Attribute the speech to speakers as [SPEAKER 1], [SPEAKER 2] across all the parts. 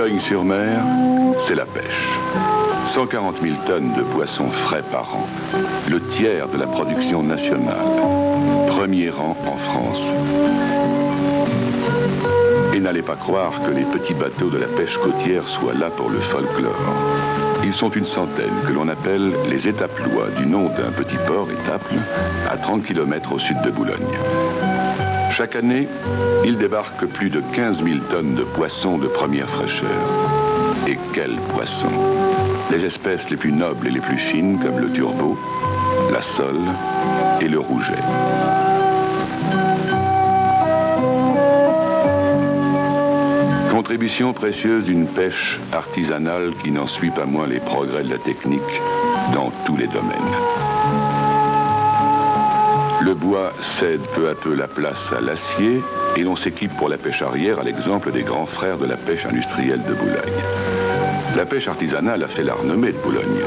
[SPEAKER 1] Boulogne-sur-Mer, c'est la pêche. 140 000 tonnes de poissons frais par an, le tiers de la production nationale. Premier rang en France. Et n'allez pas croire que les petits bateaux de la pêche côtière soient là pour le folklore. Ils sont une centaine que l'on appelle les Étaplois, du nom d'un petit port, Étaples, à 30 km au sud de Boulogne. Chaque année, ils débarquent plus de 15 000 tonnes de poissons de première fraîcheur. Et quels poissons! Les espèces les plus nobles et les plus fines, comme le turbo, la sole et le rouget. Contribution précieuse d'une pêche artisanale qui n'en suit pas moins les progrès de la technique dans tous les domaines. Le bois cède peu à peu la place à l'acier et l'on s'équipe pour la pêche arrière à l'exemple des grands frères de la pêche industrielle de Boulogne. La pêche artisanale a fait la renommée de Boulogne,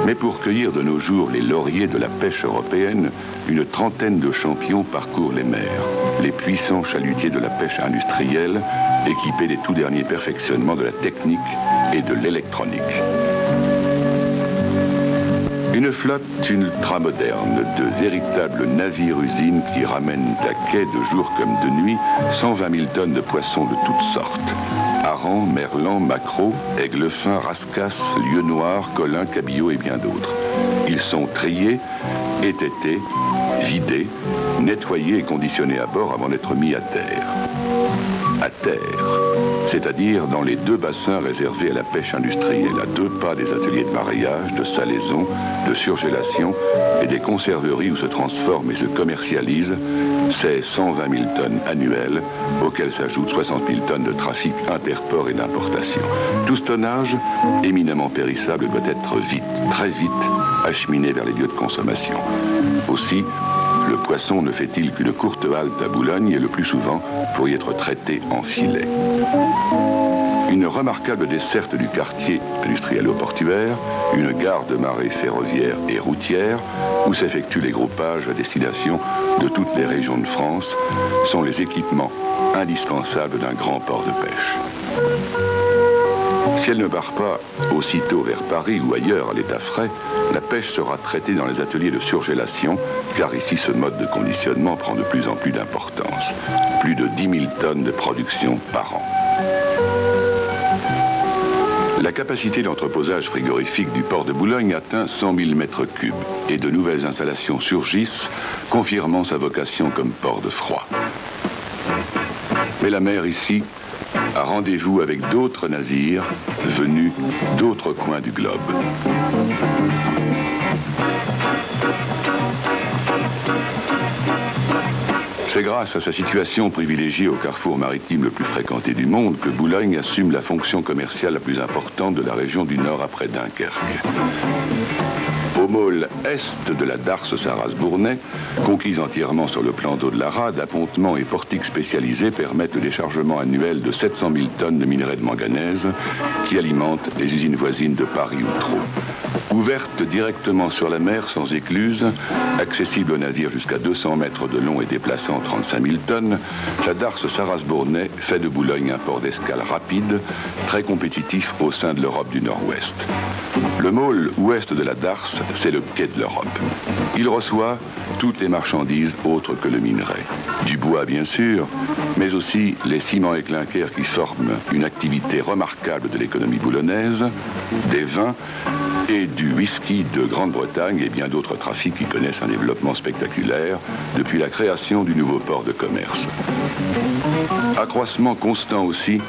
[SPEAKER 1] mais pour cueillir de nos jours les lauriers de la pêche européenne, une trentaine de champions parcourent les mers, les puissants chalutiers de la pêche industrielle, équipés des tout derniers perfectionnements de la technique et de l'électronique. Une flotte ultramoderne de véritables navires-usines qui ramènent à quai de jour comme de nuit 120 000 tonnes de poissons de toutes sortes. Hareng, merlan, maquereau, aigle-fin, rascasse, lieu noir, colin, cabillaud et bien d'autres. Ils sont triés, étêtés, vidés, nettoyés et conditionnés à bord avant d'être mis à terre. À terre, c'est-à-dire dans les deux bassins réservés à la pêche industrielle, à 2 pas des ateliers de mareyage, de salaison, de surgélation et des conserveries où se transforment et se commercialisent ces 120 000 tonnes annuelles, auxquelles s'ajoutent 60 000 tonnes de trafic interport et d'importation. Tout ce tonnage, éminemment périssable, doit être vite, très vite, acheminé vers les lieux de consommation. Aussi, le poisson ne fait-il qu'une courte halte à Boulogne et le plus souvent pour y être traité en filet. Une remarquable desserte du quartier industriel-portuaire, une gare de marée ferroviaire et routière, où s'effectuent les groupages à destination de toutes les régions de France, sont les équipements indispensables d'un grand port de pêche. Si elle ne part pas aussitôt vers Paris ou ailleurs à l'état frais, la pêche sera traitée dans les ateliers de surgélation, car ici ce mode de conditionnement prend de plus en plus d'importance. Plus de 10 000 tonnes de production par an. La capacité d'entreposage frigorifique du port de Boulogne atteint 100 000 mètres cubes et de nouvelles installations surgissent, confirmant sa vocation comme port de froid. Mais la mer ici a rendez-vous avec d'autres navires venus d'autres coins du globe. C'est grâce à sa situation privilégiée au carrefour maritime le plus fréquenté du monde que Boulogne assume la fonction commerciale la plus importante de la région du Nord après Dunkerque. Au môle est de la Darse-Sarraz-Bournay, conquise entièrement sur le plan d'eau de la rade, appontements et portiques spécialisés permettent le déchargement annuel de 700 000 tonnes de minerai de manganèse qui alimentent les usines voisines de Paris ou Trot. Ouverte directement sur la mer sans écluse, accessible aux navires jusqu'à 200 mètres de long et déplaçant 35 000 tonnes, la Darse-Sarraz-Bournay fait de Boulogne un port d'escale rapide, très compétitif au sein de l'Europe du Nord-Ouest. Le môle ouest de la Darse, c'est le quai de l'Europe. Il reçoit toutes les marchandises autres que le minerai. Du bois, bien sûr, mais aussi les ciments et clinquers qui forment une activité remarquable de l'économie boulonnaise, des vins et du whisky de Grande-Bretagne et bien d'autres trafics qui connaissent un développement spectaculaire depuis la création du nouveau port de commerce. Accroissement constant aussi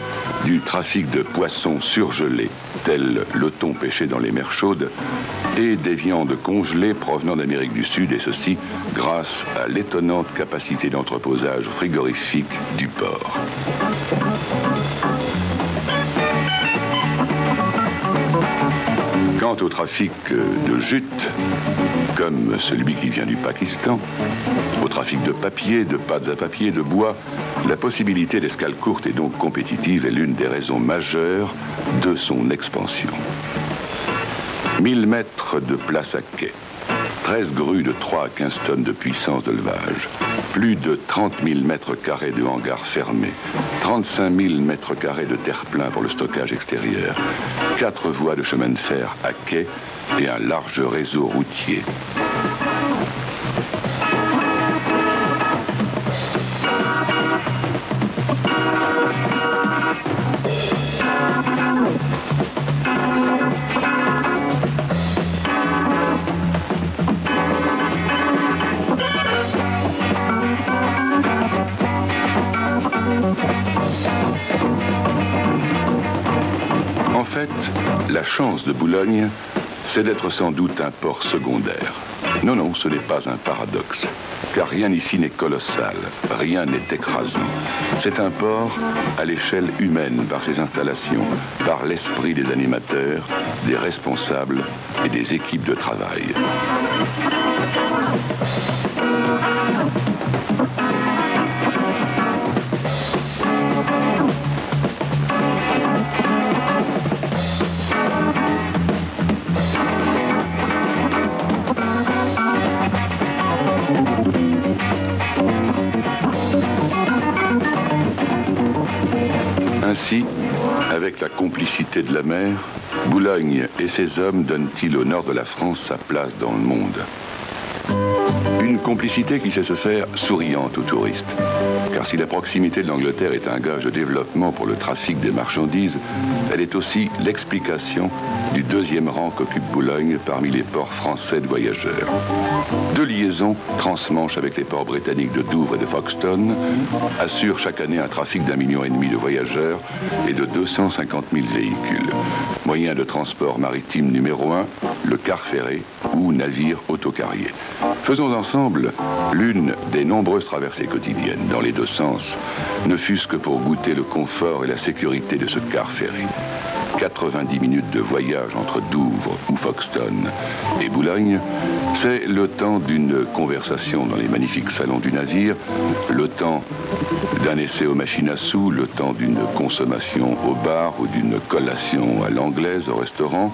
[SPEAKER 1] du trafic de poissons surgelés, tels le thon pêché dans les mers chaudes, et des viandes congelées provenant d'Amérique du Sud, et ceci grâce à l'étonnante capacité d'entreposage frigorifique du port. Quant au trafic de jute, comme celui qui vient du Pakistan, au trafic de papier, de pâtes à papier, de bois, la possibilité d'escale courte et donc compétitive est l'une des raisons majeures de son expansion. 1000 mètres de place à quai, 13 grues de 3 à 15 tonnes de puissance de levage, plus de 30 000 mètres carrés de hangars fermés, 35 000 mètres carrés de terre-plein pour le stockage extérieur, 4 voies de chemin de fer à quai et un large réseau routier. En fait, la chance de Boulogne, c'est d'être sans doute un port secondaire. Non, non, ce n'est pas un paradoxe, car rien ici n'est colossal, rien n'est écrasant. C'est un port à l'échelle humaine par ses installations, par l'esprit des animateurs, des responsables et des équipes de travail. Ainsi, avec la complicité de la mer, Boulogne et ses hommes donnent-ils au nord de la France sa place dans le monde. Une complicité qui sait se faire souriante aux touristes. Car si la proximité de l'Angleterre est un gage de développement pour le trafic des marchandises, elle est aussi l'explication du deuxième rang qu'occupe Boulogne parmi les ports français de voyageurs. 2 liaisons transmanche avec les ports britanniques de Douvres et de Folkestone assurent chaque année un trafic d'1,5 million de voyageurs et de 250 000 véhicules. Moyen de transport maritime numéro 1, le car ferré ou navire autocarrier. Faisons ensemble l'une des nombreuses traversées quotidiennes dans les 2 sens, ne fût-ce que pour goûter le confort et la sécurité de ce car ferré. 90 minutes de voyage entre Douvres ou Folkestone et Boulogne, c'est le temps d'une conversation dans les magnifiques salons du navire, le temps d'un essai aux machines à sous, le temps d'une consommation au bar ou d'une collation à l'anglaise au restaurant.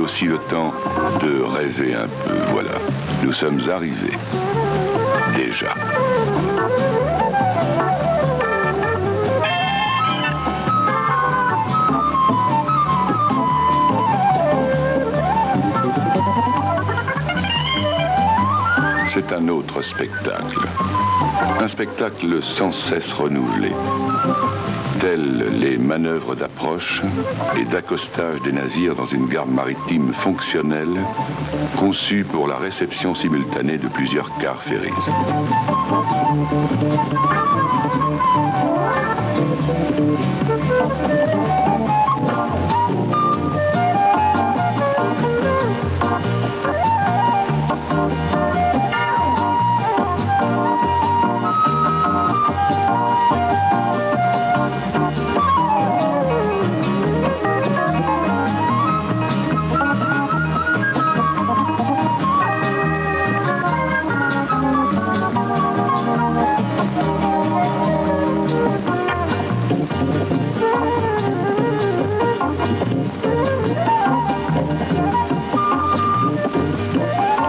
[SPEAKER 1] Aussi le temps de rêver un peu. Voilà, nous sommes arrivés. Déjà. C'est un autre spectacle. Un spectacle sans cesse renouvelé. Telles les manœuvres d'approche et d'accostage des navires dans une gare maritime fonctionnelle, conçue pour la réception simultanée de plusieurs cars ferries.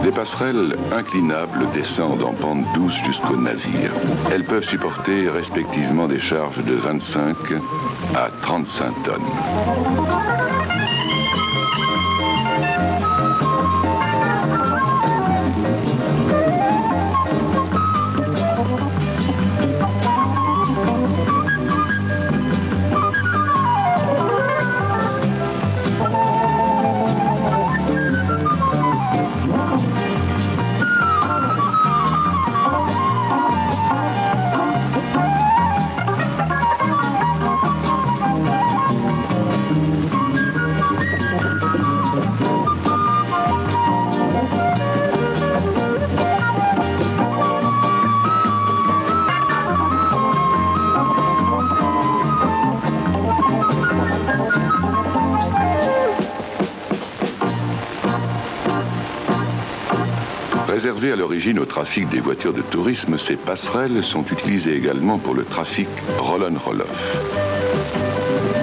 [SPEAKER 1] Les passerelles inclinables descendent en pente douce jusqu'au navire. Elles peuvent supporter respectivement des charges de 25 à 35 tonnes. Réservées à l'origine au trafic des voitures de tourisme, ces passerelles sont utilisées également pour le trafic roll-on-roll-off.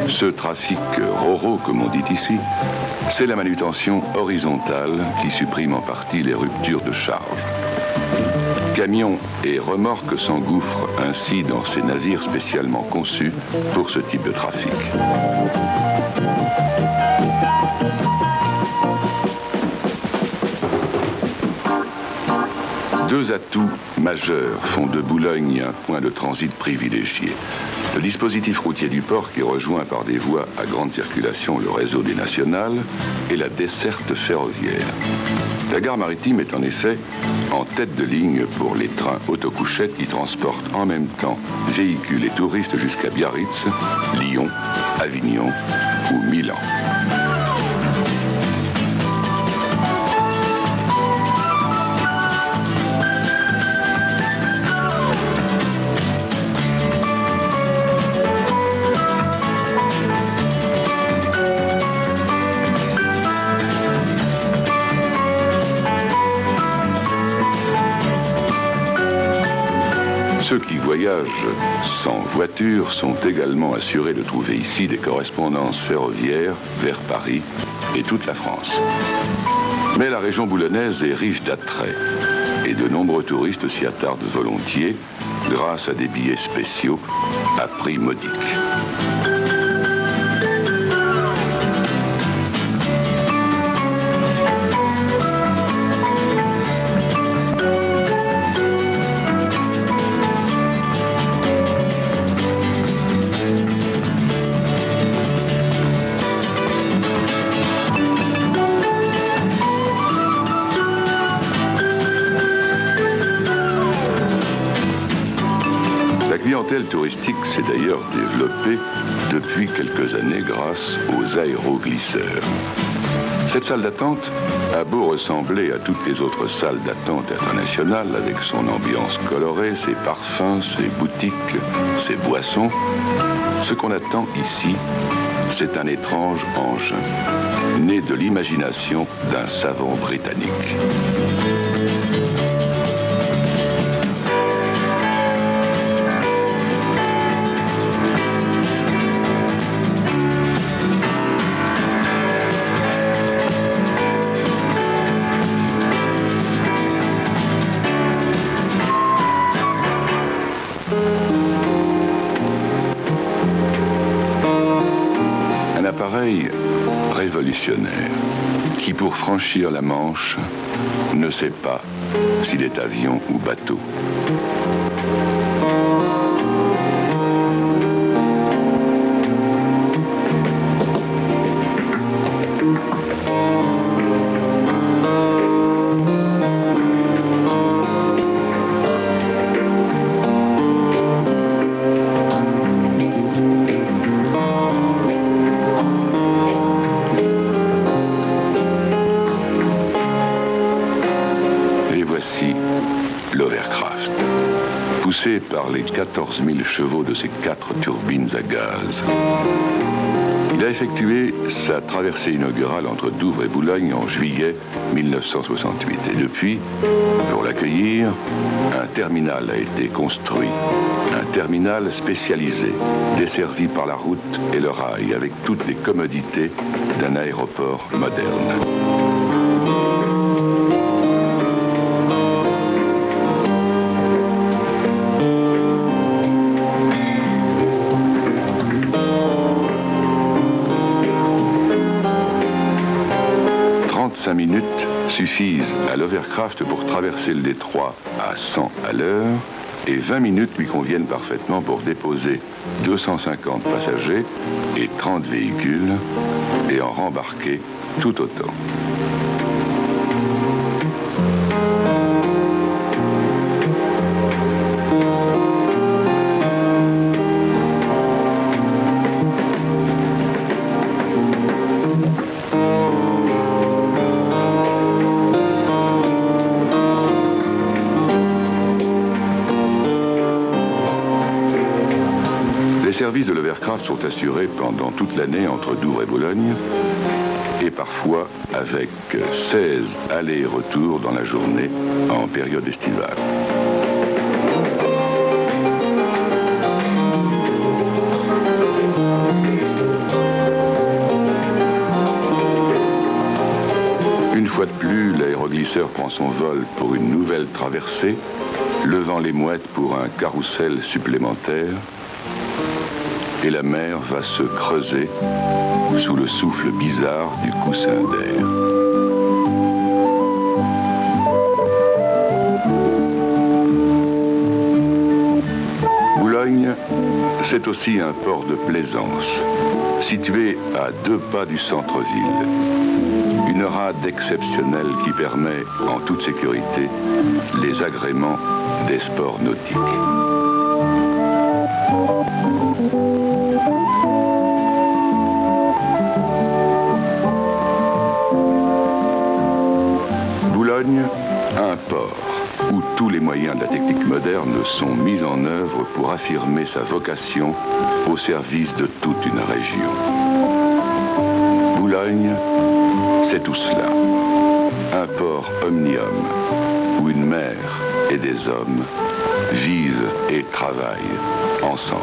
[SPEAKER 1] Ce trafic RoRo, comme on dit ici, c'est la manutention horizontale qui supprime en partie les ruptures de charge. Camions et remorques s'engouffrent ainsi dans ces navires spécialement conçus pour ce type de trafic. Deux atouts majeurs font de Boulogne un point de transit privilégié. Le dispositif routier du port qui rejoint par des voies à grande circulation le réseau des nationales et la desserte ferroviaire. La gare maritime est en effet en tête de ligne pour les trains autocouchettes qui transportent en même temps véhicules et touristes jusqu'à Biarritz, Lyon, Avignon ou Milan. Ceux qui voyagent sans voiture sont également assurés de trouver ici des correspondances ferroviaires vers Paris et toute la France. Mais la région boulonnaise est riche d'attraits et de nombreux touristes s'y attardent volontiers grâce à des billets spéciaux à prix modique. La clientèle touristique s'est d'ailleurs développée depuis quelques années grâce aux aéroglisseurs. Cette salle d'attente a beau ressembler à toutes les autres salles d'attente internationales avec son ambiance colorée, ses parfums, ses boutiques, ses boissons, ce qu'on attend ici, c'est un étrange engin, né de l'imagination d'un savant britannique. Un appareil révolutionnaire qui, pour franchir la Manche, ne sait pas s'il est avion ou bateau. Voici l'Overcraft, poussé par les 14 000 chevaux de ses 4 turbines à gaz. Il a effectué sa traversée inaugurale entre Douvres et Boulogne en juillet 1968. Et depuis, pour l'accueillir, un terminal a été construit. Un terminal spécialisé, desservi par la route et le rail, avec toutes les commodités d'un aéroport moderne. Minutes suffisent à l'Overcraft pour traverser le détroit à 100 à l'heure et 20 minutes lui conviennent parfaitement pour déposer 250 passagers et 30 véhicules et en rembarquer tout autant. Les services de l'Overcraft sont assurés pendant toute l'année entre Douvres et Boulogne et parfois avec 16 allers et retours dans la journée en période estivale. Une fois de plus, l'aéroglisseur prend son vol pour une nouvelle traversée, levant les mouettes pour un carrousel supplémentaire, et la mer va se creuser sous le souffle bizarre du coussin d'air. Boulogne, c'est aussi un port de plaisance, situé à 2 pas du centre-ville. Une rade exceptionnelle qui permet, en toute sécurité, les agréments des sports nautiques. Boulogne, un port où tous les moyens de la technique moderne sont mis en œuvre pour affirmer sa vocation au service de toute une région. Boulogne, c'est tout cela. Un port omnium, où une mer et des hommes vivent et travaillent ensemble.